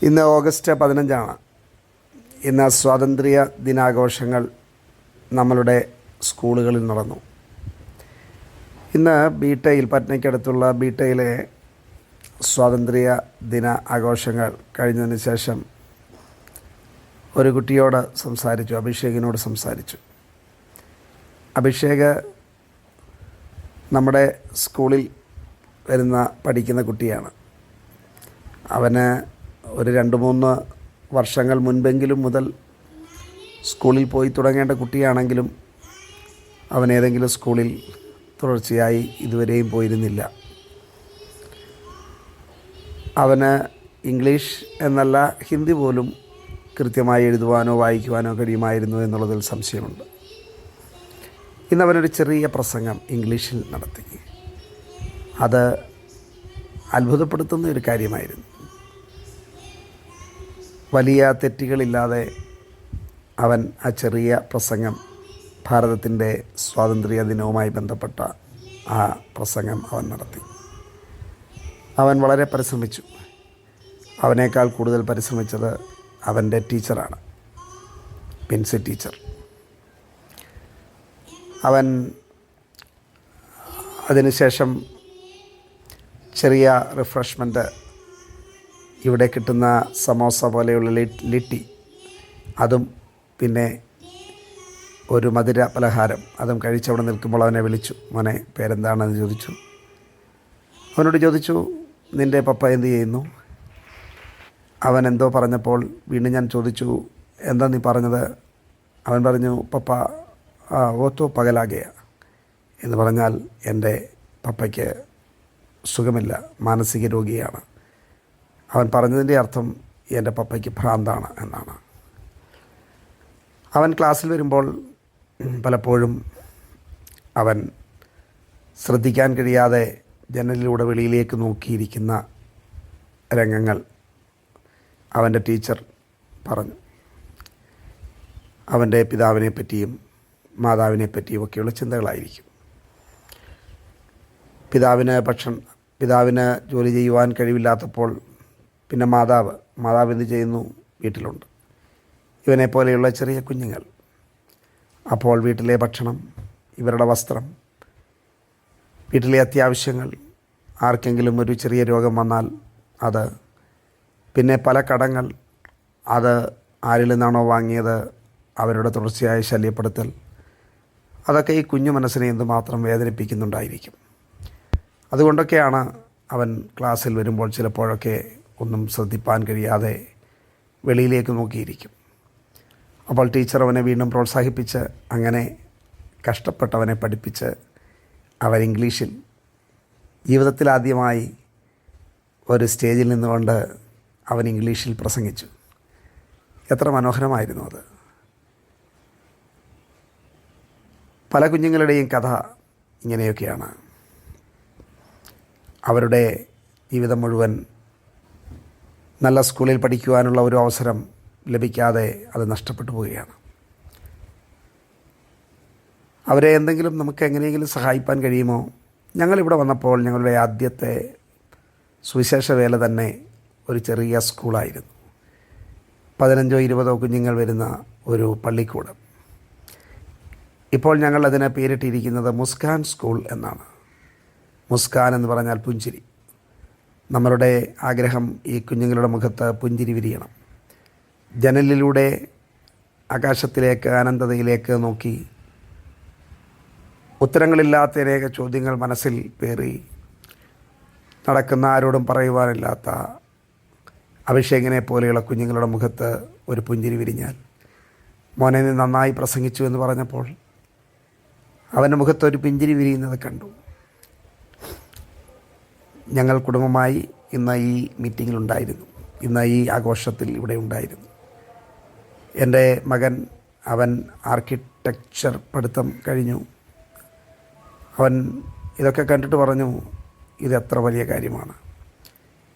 ഇന്ന് ഓഗസ്റ്റ് 15 ഇന്ന് സ്വാതന്ത്ര്യ ദിനാഘോഷങ്ങൾ നമ്മളുടെ സ്കൂളുകളിൽ നടന്നു. ഇന്ന് ബീട്ടയിൽ, പട്നയ്ക്കടുത്തുള്ള ബീട്ടയിലെ സ്വാതന്ത്ര്യ ദിന ആഘോഷങ്ങൾ കഴിഞ്ഞതിന് ശേഷം ഒരു കുട്ടിയോട് സംസാരിച്ചു, അഭിഷേകിനോട് സംസാരിച്ചു. അഭിഷേക് നമ്മുടെ സ്കൂളിൽ പഠിക്കുന്ന കുട്ടിയാണ്. അവന് ഒരു 2-3 വർഷങ്ങൾ മുൻപെങ്കിലും മുതൽ സ്കൂളിൽ പോയി തുടങ്ങേണ്ട കുട്ടിയാണെങ്കിലും അവൻ ഏതെങ്കിലും സ്കൂളിൽ തുടർച്ചയായി ഇതുവരെയും പോയിരുന്നില്ല. അവന് ഇംഗ്ലീഷ് എന്നല്ല ഹിന്ദി പോലും കൃത്യമായി എഴുതുവാനോ വായിക്കുവാനോ കഴിയുമായിരുന്നു എന്നുള്ളതിൽ സംശയമുണ്ട്. ഇന്നവനൊരു ചെറിയ പ്രസംഗം ഇംഗ്ലീഷിൽ നടത്തി. അത് അത്ഭുതപ്പെടുത്തുന്ന ഒരു കാര്യമായിരുന്നു. വലിയ തെറ്റുകളില്ലാതെ അവൻ ആ ചെറിയ പ്രസംഗം, ഭാരതത്തിൻ്റെ സ്വാതന്ത്ര്യ ദിനവുമായി ബന്ധപ്പെട്ട ആ പ്രസംഗം അവൻ നടത്തി. അവൻ വളരെ പരിശ്രമിച്ചു. അവനേക്കാൾ കൂടുതൽ പരിശ്രമിച്ചത് അവൻ്റെ ടീച്ചറാണ്, പിൻസി ടീച്ചർ. അവൻ അതിനുശേഷം ചെറിയ റിഫ്രഷ്മെൻറ്റ്, ഇവിടെ കിട്ടുന്ന സമോസ പോലെയുള്ള ലിട്ടി, അതും പിന്നെ ഒരു മധുര പലഹാരം, അതും കഴിച്ചവിടെ നിൽക്കുമ്പോൾ അവനെ വിളിച്ചു. മോനെ, പേരെന്താണെന്ന് ചോദിച്ചു. അവനോട് ചോദിച്ചു, നിൻ്റെ പപ്പ എന്ത് ചെയ്യുന്നു? അവൻ എന്തോ പറഞ്ഞപ്പോൾ വീണ്ടും ഞാൻ ചോദിച്ചു, എന്താ നീ പറഞ്ഞത്? അവൻ പറഞ്ഞു, പപ്പ ഓത്തോ പകലാകെയ എന്ന് പറഞ്ഞാൽ എൻ്റെ പപ്പയ്ക്ക് സുഖമില്ല, മാനസിക രോഗിയാണ്. അവൻ പറഞ്ഞതിൻ്റെ അർത്ഥം എൻ്റെ പപ്പയ്ക്ക് ഭ്രാന്താണ് എന്നാണ്. അവൻ ക്ലാസ്സിൽ വരുമ്പോൾ പലപ്പോഴും അവൻ ശ്രദ്ധിക്കാൻ കഴിയാതെ ജനലിലൂടെ വെളിയിലേക്ക് നോക്കിയിരിക്കുന്ന രംഗങ്ങൾ അവൻ്റെ ടീച്ചർ പറഞ്ഞു. അവൻ്റെ പിതാവിനെ പറ്റിയും മാതാവിനെ പറ്റിയും ഒക്കെയുള്ള ചിന്തകളായിരിക്കും. പിതാവിന് ജോലി ചെയ്യുവാൻ കഴിവില്ലാത്തപ്പോൾ പിന്നെ മാതാവ് എന്ത് ചെയ്യുന്നു? വീട്ടിലുണ്ട്. ഇവനെപ്പോലെയുള്ള ചെറിയ കുഞ്ഞുങ്ങൾ. അപ്പോൾ വീട്ടിലെ ഭക്ഷണം, ഇവരുടെ വസ്ത്രം, വീട്ടിലെ അത്യാവശ്യങ്ങൾ, ആർക്കെങ്കിലും ഒരു ചെറിയ രോഗം വന്നാൽ അത്, പിന്നെ പല കടങ്ങൾ, അത് ആരിൽ നിന്നാണോ വാങ്ങിയത് അവരുടെ തുടർച്ചയായ ശല്യപ്പെടുത്തൽ, അതൊക്കെ ഈ കുഞ്ഞു മനസ്സിനെ എന്തുമാത്രം വേദനിപ്പിക്കുന്നുണ്ടായിരിക്കും. അതുകൊണ്ടൊക്കെയാണ് അവൻ ക്ലാസ്സിൽ വരുമ്പോൾ ചിലപ്പോഴൊക്കെ ഒന്നും ശ്രദ്ധിപ്പാൻ കഴിയാതെ വെളിയിലേക്ക് നോക്കിയിരിക്കും. അപ്പോൾ ടീച്ചർ അവനെ വീണ്ടും പ്രോത്സാഹിപ്പിച്ച് അങ്ങനെ കഷ്ടപ്പെട്ടവനെ പഠിപ്പിച്ച് അവൻ ഇംഗ്ലീഷിൽ ജീവിതത്തിൽ ആദ്യമായി ഒരു സ്റ്റേജിൽ നിന്നുകൊണ്ട് അവൻ ഇംഗ്ലീഷിൽ പ്രസംഗിച്ചു. എത്ര മനോഹരമായിരുന്നു അത്! പല കുഞ്ഞുങ്ങളുടെയും കഥ ഇങ്ങനെയൊക്കെയാണ്. അവരുടെ ജീവിതം മുഴുവൻ നല്ല സ്കൂളിൽ പഠിക്കുവാനുള്ള ഒരു അവസരം ലഭിക്കാതെ അത് നഷ്ടപ്പെട്ടു പോവുകയാണ്. അവരെ എന്തെങ്കിലും നമുക്ക് എങ്ങനെയെങ്കിലും സഹായിക്കാൻ കഴിയുമോ? ഞങ്ങളിവിടെ വന്നപ്പോൾ ഞങ്ങളുടെ ആദ്യത്തെ സുവിശേഷ വേല തന്നെ ഒരു ചെറിയ സ്കൂളായിരുന്നു. 15-20 കുഞ്ഞുങ്ങൾ വരുന്ന ഒരു പള്ളിക്കൂടം. ഇപ്പോൾ ഞങ്ങൾ അതിനെ പേരിട്ടിരിക്കുന്നത് മുസ്കാൻ സ്കൂൾ എന്നാണ്. മുസ്കാൻ എന്ന് പറഞ്ഞാൽ പുഞ്ചിരി. നമ്മളുടെ ആഗ്രഹം ഈ കുഞ്ഞുങ്ങളുടെ മുഖത്ത് പുഞ്ചിരി വിരിയണം. ജനലിലൂടെ ആകാശത്തിലേക്ക്, അനന്തതയിലേക്ക് നോക്കി ഉത്തരങ്ങളില്ലാത്ത അനേക ചോദ്യങ്ങൾ മനസ്സിൽ പേറി നടക്കുന്ന, ആരോടും പറയുവാനില്ലാത്ത അഭിഷേകിനെ പോലെയുള്ള കുഞ്ഞുങ്ങളുടെ മുഖത്ത് ഒരു പുഞ്ചിരി വിരിഞ്ഞാൽ, മോനെ നീ നന്നായി പ്രസംഗിച്ചു എന്ന് പറഞ്ഞപ്പോൾ അവൻ്റെ മുഖത്ത് ഒരു പുഞ്ചിരി വിരിയുന്നത് കണ്ടു. ഞങ്ങൾ കുടുംബമായി ഇന്ന് ഈ മീറ്റിങ്ങിലുണ്ടായിരുന്നു, ഇന്ന് ഈ ആഘോഷത്തിൽ ഇവിടെ ഉണ്ടായിരുന്നു. എൻ്റെ മകൻ, അവൻ ആർക്കിടെക്ചർ പഠിത്തം കഴിഞ്ഞു. അവൻ ഇതൊക്കെ കണ്ടിട്ട് പറഞ്ഞു, ഇതെത്ര വലിയ കാര്യമാണ്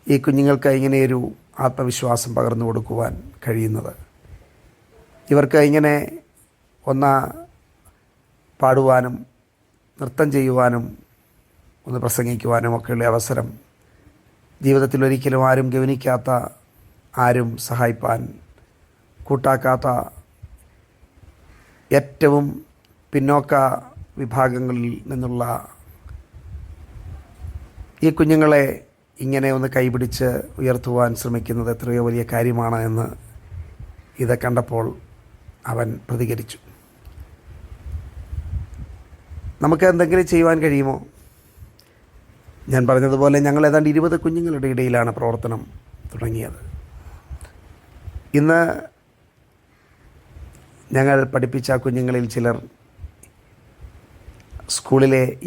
ഈ കുഞ്ഞുങ്ങൾക്ക് ഇങ്ങനെയൊരു ആത്മവിശ്വാസം പകർന്നു കൊടുക്കുവാൻ കഴിയുന്നത്. ഇവർക്ക് ഇങ്ങനെ പാടുവാനും നൃത്തം ചെയ്യുവാനും പ്രസംഗിക്കുവാനും ഒക്കെയുള്ള അവസരം ജീവിതത്തിൽ ഒരിക്കലും ആരും ഗവനിക്കാത്ത ആരും സഹായിപ്പാൻ കൂട്ടാക്കാത്ത ഏറ്റവും പിന്നോക്ക വിഭാഗങ്ങളിൽ നിന്നുള്ള ഈ കുഞ്ഞുങ്ങളെ ഇങ്ങനെ ഒന്ന് കൈപിടിച്ച് ഉയർത്തുവാൻ ശ്രമിക്കുന്നത് എത്രയോ വലിയ കാര്യമാണ് എന്ന് ഇത് കണ്ടപ്പോൾ അവൻ പ്രതികരിച്ചു. നമുക്ക് എന്തെങ്കിലും ചെയ്യുവാൻ കഴിയുമോ? ഞാൻ പറഞ്ഞതുപോലെ ഞങ്ങൾ ഏതാണ്ട് 20 കുഞ്ഞുങ്ങളുടെ ഇടയിലാണ് പ്രവർത്തനം തുടങ്ങിയത്. ഇന്ന് ഞങ്ങൾ പഠിപ്പിച്ച കുഞ്ഞുങ്ങളിൽ ചിലർ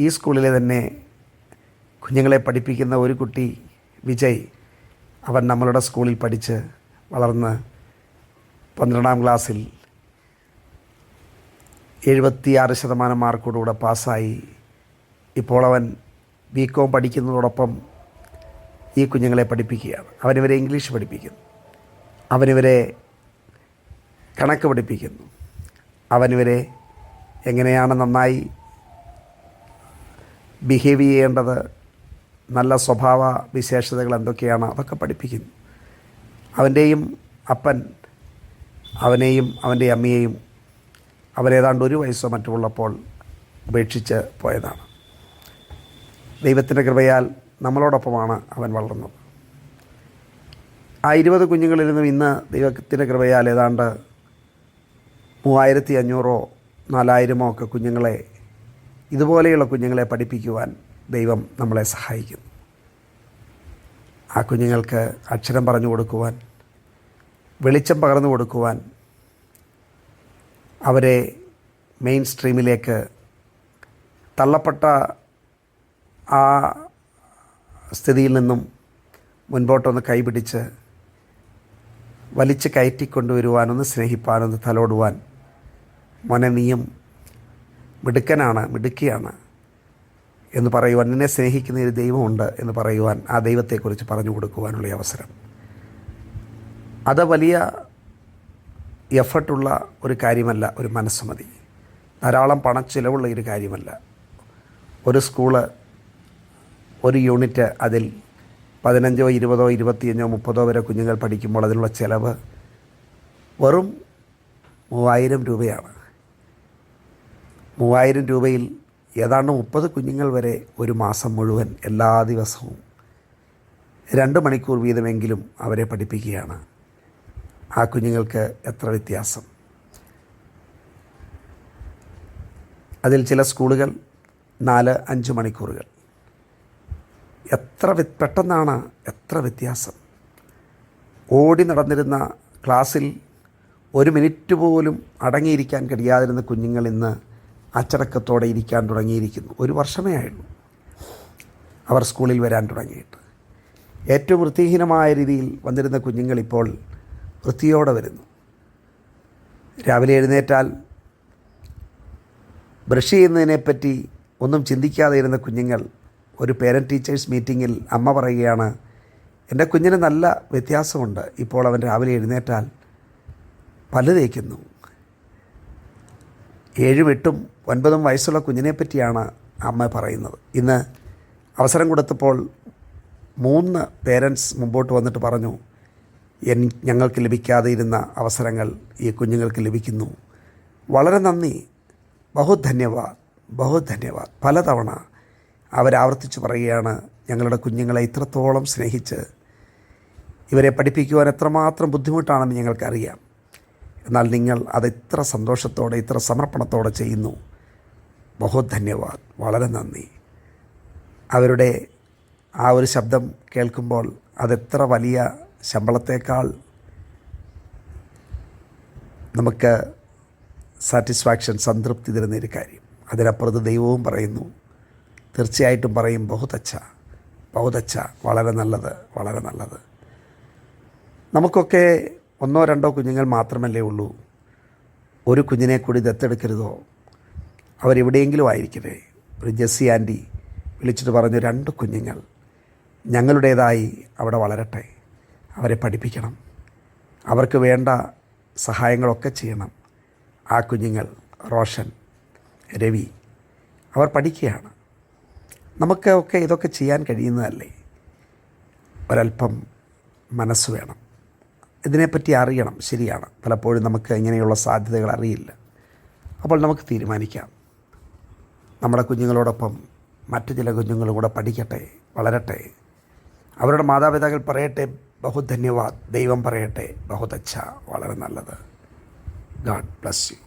ഈ സ്കൂളിലെ തന്നെ കുഞ്ഞുങ്ങളെ പഠിപ്പിക്കുന്ന ഒരു കുട്ടി വിജയ്, അവൻ നമ്മളുടെ സ്കൂളിൽ പഠിച്ച് വളർന്ന് 12ാം ക്ലാസ്സിൽ 76% മാർക്കോടുകൂടെ പാസ്സായി. ഇപ്പോൾ അവൻ BCom പഠിക്കുന്നതോടൊപ്പം ഈ കുഞ്ഞുങ്ങളെ പഠിപ്പിക്കുകയാണ്. അവനിവരെ ഇംഗ്ലീഷ് പഠിപ്പിക്കുന്നു, അവനിവരെ കണക്ക് പഠിപ്പിക്കുന്നു, അവനിവരെ എങ്ങനെയാണ് നന്നായി ബിഹേവ് ചെയ്യേണ്ടത്, നല്ല സ്വഭാവ വിശേഷതകൾ എന്തൊക്കെയാണ്, അതൊക്കെ പഠിപ്പിക്കുന്നു. അവൻ്റെയും അപ്പൻ അവനെയും അവൻ്റെ അമ്മയെയും അവരേതാണ്ട് 1 വയസ്സോ മറ്റുമുള്ളപ്പോൾ ഉപേക്ഷിച്ച് പോയതാണ്. ദൈവത്തിൻ്റെ കൃപയാൽ നമ്മളോടൊപ്പമാണ് അവൻ വളർന്നത്. ആ 20 കുഞ്ഞുങ്ങളിൽ നിന്നും ഇന്ന് ദൈവത്തിൻ്റെ കൃപയാൽ ഏതാണ്ട് 3500 4000 ഒക്കെ കുഞ്ഞുങ്ങളെ, ഇതുപോലെയുള്ള കുഞ്ഞുങ്ങളെ പഠിപ്പിക്കുവാൻ ദൈവം നമ്മളെ സഹായിക്കുന്നു. ആ കുഞ്ഞുങ്ങൾക്ക് അക്ഷരം പറഞ്ഞു കൊടുക്കുവാൻ, വെളിച്ചം പകർന്നു കൊടുക്കുവാൻ, അവരെ മെയിൻ സ്ട്രീമിലേക്ക് തള്ളപ്പെട്ട ആ സ്ഥിതിയിൽ നിന്നും മുൻപോട്ടൊന്ന് കൈപിടിച്ച് വലിച്ച് കയറ്റിക്കൊണ്ടുവരുവാൻ, ഒന്ന് സ്നേഹിപ്പാൻ, ഒന്ന് തലോടുവാൻ, മോനെ നീയും മിടുക്കനാണ്, മിടുക്കിയാണ് എന്ന് പറയുവാൻ, നിന്നെ സ്നേഹിക്കുന്ന ഒരു ദൈവമുണ്ട് എന്ന് പറയുവാൻ, ആ ദൈവത്തെക്കുറിച്ച് പറഞ്ഞു കൊടുക്കുവാനുള്ള അവസരം. അത് വലിയ എഫർട്ടുള്ള ഒരു കാര്യമല്ല, ഒരു മനസ്സ് മതി. ധാരാളം പണച്ചിലവുള്ള ഒരു കാര്യമല്ല. ഒരു സ്കൂള്, ഒരു യൂണിറ്റ്, അതിൽ 15, 20, 25, 30 വരെ കുഞ്ഞുങ്ങൾ പഠിക്കുമ്പോൾ അതിനുള്ള ചിലവ് വെറും 3000 രൂപയാണ്. 3000 രൂപയിൽ ഏതാണ്ട് 30 കുഞ്ഞുങ്ങൾ വരെ ഒരു മാസം മുഴുവൻ എല്ലാ ദിവസവും 2 മണിക്കൂർ വീതമെങ്കിലും അവരെ പഠിപ്പിക്കുകയാണ്. ആ കുഞ്ഞുങ്ങൾക്ക് എത്ര വ്യത്യാസം! അതിൽ ചില സ്കൂളുകൾ 4-5 മണിക്കൂറുകൾ. പെട്ടെന്നാണ്, എത്ര വ്യത്യാസം! ഓടി നടന്നിരുന്ന ക്ലാസ്സിൽ 1 മിനിറ്റ് പോലും അടങ്ങിയിരിക്കാൻ കഴിയാതിരുന്ന കുഞ്ഞുങ്ങൾ ഇന്ന് അച്ചടക്കത്തോടെ ഇരിക്കാൻ തുടങ്ങിയിരിക്കുന്നു. 1 വർഷമേ ആയുള്ളൂ അവർ സ്കൂളിൽ വരാൻ തുടങ്ങിയിട്ട്. ഏറ്റവും വൃത്തിഹീനമായ രീതിയിൽ വന്നിരുന്ന കുഞ്ഞുങ്ങൾ ഇപ്പോൾ വൃത്തിയോടെ വരുന്നു. രാവിലെ എഴുന്നേറ്റാൽ ബ്രഷ് ചെയ്യുന്നതിനെപ്പറ്റി ഒന്നും ചിന്തിക്കാതെ ഇരുന്ന കുഞ്ഞുങ്ങൾ, ഒരു പേരൻറ്റ് ടീച്ചേഴ്സ് മീറ്റിങ്ങിൽ അമ്മ പറയുകയാണ്, എൻ്റെ കുഞ്ഞിന് നല്ല വ്യത്യാസമുണ്ട്, ഇപ്പോൾ അവൻ രാവിലെ എഴുന്നേറ്റാൽ പല്ല് തേക്കുന്നു. 7, 8, 9 വയസ്സുള്ള കുഞ്ഞിനെ പറ്റിയാണ് അമ്മ പറയുന്നത്. ഇന്ന് അവസരം കൊടുത്തപ്പോൾ 3 പേരൻസ് മുമ്പോട്ട് വന്നിട്ട് പറഞ്ഞു, ഞങ്ങൾക്ക് ലഭിക്കാതെ ഇരുന്ന അവസരങ്ങൾ ഈ കുഞ്ഞുങ്ങൾക്ക് ലഭിക്കുന്നു. വളരെ നന്ദി, ബഹുത് ധന്യവാദ്, ബഹുത് ധന്യവാദ്. പലതവണ അവരാവർത്തിച്ച് പറയുകയാണ്, ഞങ്ങളുടെ കുഞ്ഞുങ്ങളെ ഇത്രത്തോളം സ്നേഹിച്ച് ഇവരെ പഠിപ്പിക്കുവാൻ എത്രമാത്രം ബുദ്ധിമുട്ടാണെന്ന് ഞങ്ങൾക്കറിയാം. എന്നാൽ നിങ്ങൾ അത് ഇത്ര സന്തോഷത്തോടെ, ഇത്ര സമർപ്പണത്തോടെ ചെയ്യുന്നു. ബഹുത് ധന്യവാദ്, വളരെ നന്ദി. അവരുടെ ആ ഒരു ശബ്ദം കേൾക്കുമ്പോൾ അതെത്ര വലിയ ശമ്പളത്തേക്കാൾ നമുക്ക് സാറ്റിസ്ഫാക്ഷൻ, സംതൃപ്തി തരുന്നൊരു കാര്യം. അതിനപ്പുറത്ത് ദൈവവും പറയുന്നു, തീർച്ചയായിട്ടും പറയും, ബഹുതച്ച, ബഹുതച്ച, വളരെ നല്ലത്, വളരെ നല്ലത്. നമുക്കൊക്കെ 1, 2 കുഞ്ഞുങ്ങൾ മാത്രമല്ലേ ഉള്ളൂ. ഒരു കുഞ്ഞിനെ കൂടി ദത്തെടുക്കരുതോ? അവരെവിടെയെങ്കിലും ആയിരിക്കട്ടെ. ഒരു ജെസ്സി ആൻറ്റി വിളിച്ചിട്ട് പറഞ്ഞു, 2 കുഞ്ഞുങ്ങൾ ഞങ്ങളുടേതായി അവിടെ വളരട്ടെ, അവരെ പഠിപ്പിക്കണം, അവർക്ക് വേണ്ട സഹായങ്ങളൊക്കെ ചെയ്യണം. ആ കുഞ്ഞുങ്ങൾ, റോഷൻ, രവി, അവർ പഠിക്കുകയാണ്. നമുക്ക് ഇതൊക്കെ ചെയ്യാൻ കഴിയുന്നതല്ലേ? ഒരല്പം മനസ്സ് വേണം. ഇതിനെപ്പറ്റി അറിയണം. ശരിയാണ്, പലപ്പോഴും നമുക്ക് ഇങ്ങനെയുള്ള സാധ്യതകൾ അറിയില്ല. അപ്പോൾ നമുക്ക് തീരുമാനിക്കാം, നമ്മുടെ കുഞ്ഞുങ്ങളോടൊപ്പം മറ്റു ചില കുഞ്ഞുങ്ങളും കൂടെ പഠിക്കട്ടെ, വളരട്ടെ. അവരുടെ മാതാപിതാക്കൾ പറയട്ടെ ബഹു ധന്യവാദ്, ദൈവം പറയട്ടെ ബഹുത് അച്ഛ, വളരെ നല്ലത്. God bless you.